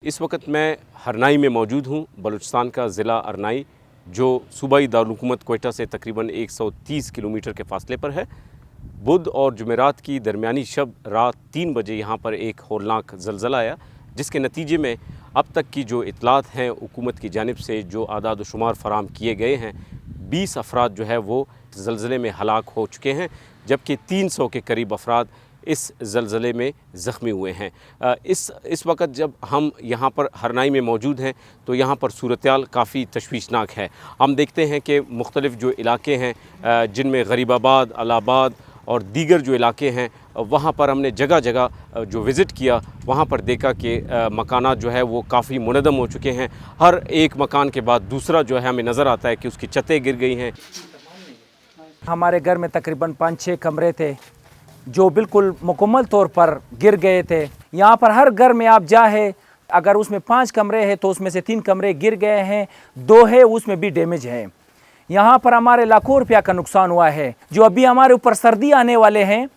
इस वक्त मैं हरनाई में मौजूद हूँ। बलूचिस्तान का ज़िला अरनाई जो सूबाई दारुलहुकूमत क्वेटा से तकरीबन 130 किलोमीटर के फासले पर है। बुध और जुमेरात की दरमियानी शब रात 3 बजे यहाँ पर एक होलनाक ज़लज़ला आया, जिसके नतीजे में अब तक की जो इतलात हैं हुकूमत की जानिब से जो आदाद शुमार फराम किए गए हैं, 20 अफराद जो है वो ज़लज़ले में हलाक हो चुके हैं, जबकि 300 के करीब अफराद इस ज़लज़ले में ज़ख्मी हुए हैं। इस वक्त जब हम यहाँ पर हरनाई में मौजूद हैं तो यहाँ पर सूरत-ए-हाल काफ़ी तशवीशनाक है। हम देखते हैं कि मुख्तलिफ़ जो इलाके हैं जिनमें गरीबाबाद, अलाहाबाद और दीगर जो इलाके हैं, वहाँ पर हमने जगह जगह जो विज़िट किया, वहाँ पर देखा कि मकानात जो है वो काफ़ी मुनद्दम हो चुके हैं। हर एक मकान के बाद दूसरा जो है हमें नज़र आता है कि उसकी छतें गिर गई हैं। हमारे घर में तकरीबन 5-6 कमरे थे जो बिल्कुल मुकम्मल तौर पर गिर गए थे। यहाँ पर हर घर में आप जाए, अगर उसमें 5 कमरे हैं तो उसमें से 3 कमरे गिर गए हैं, 2 है उसमें भी डैमेज है। यहाँ पर हमारे लाखों रुपया का नुकसान हुआ है। जो अभी हमारे ऊपर सर्दी आने वाले हैं,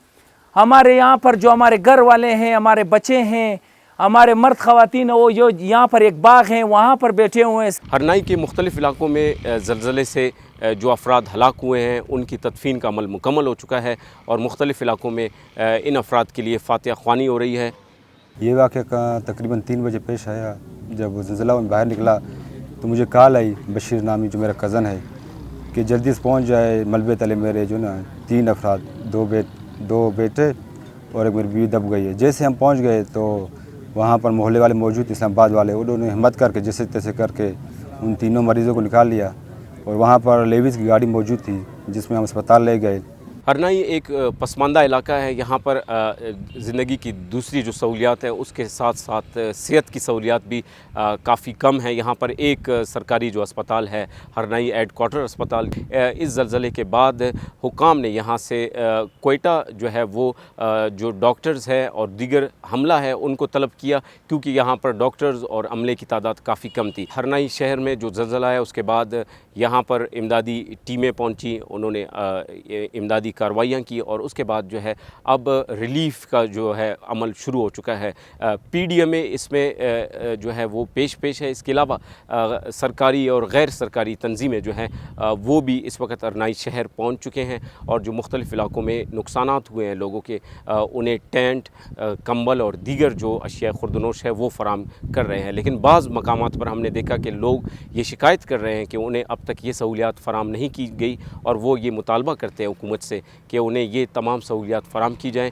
हमारे यहाँ पर जो हमारे घर वाले हैं, हमारे बच्चे हैं, हमारे मर्द ख़वातीन, वो जो यहाँ पर एक बाग हैं वहाँ पर बैठे हुए हैं। हरनाई के मुख्तलिफ़ इलाकों में ज़लज़ले से जो अफराद हलाक हुए हैं उनकी तदफीन का अमल मुकम्मल हो चुका है और मुख्तलिफ़ इलाकों में इन अफराद के लिए फातिहा ख्वानी हो रही है। ये वाक़या का तकरीबन 3 बजे पेश आया। जब ज़लज़ला में बाहर निकला तो मुझे कॉल आई, बशीर नामी जो मेरा कज़न है, कि जल्दी से पहुँच जाए मलबे तले मेरे जो ना 3 अफराद, 2 बेटे और एक मेरी बीवी दब गई है। जैसे हम पहुँच गए तो वहाँ पर मोहल्ले वाले मौजूद, इस्लामाबाद वाले, उन्होंने हिम्मत करके जैसे तैसे करके उन तीनों मरीज़ों को निकाल लिया और वहाँ पर लेविस की गाड़ी मौजूद थी जिसमें हम अस्पताल ले गए। हरनाई एक पसमानदा इलाका है। यहाँ पर ज़िंदगी की दूसरी जो सहूलियात है उसके साथ साथ सेहत की सहूलियात भी काफ़ी कम है। यहाँ पर एक सरकारी जो अस्पताल है, हरनाई हेड क्वार्टर अस्पताल, इस ज़लज़ले के बाद हुकाम ने यहाँ से क्वेटा जो है वो जो डॉक्टर्स है और दीगर हमला है उनको तलब किया, क्योंकि यहाँ पर डॉक्टर्स और अमले की तादाद काफ़ी कम थी। हरनाई शहर में जो ज़लज़ला है उसके बाद यहाँ पर इमदादी टीमें पहुँची, उन्होंने इमदादी कार्रवाइयाँ की और उसके बाद जो है अब रिलीफ़ का जो है अमल शुरू हो चुका है। PDMA इसमें जो है वो पेश है। इसके अलावा सरकारी और गैर सरकारी तंजीमें जो हैं वो भी इस वक्त अरनाई शहर पहुँच चुके हैं और जो मुख्तलिफ़ इलाकों में नुकसानात हुए हैं लोगों के, उन्हें टेंट, कंबल और दीगर जो अशिया खुर्दनोश है वो फ़राम कर रहे हैं। लेकिन बाज़ मकामात पर हमने देखा कि लोग ये शिकायत कर रहे हैं कि उन्हें अब तक ये सहूलियात फ़राम नहीं की गई और वो ये मुतालबा करते हैं हुकूमत से कि उन्हें ये तमाम सहूलियात फ़राम की जाएँ।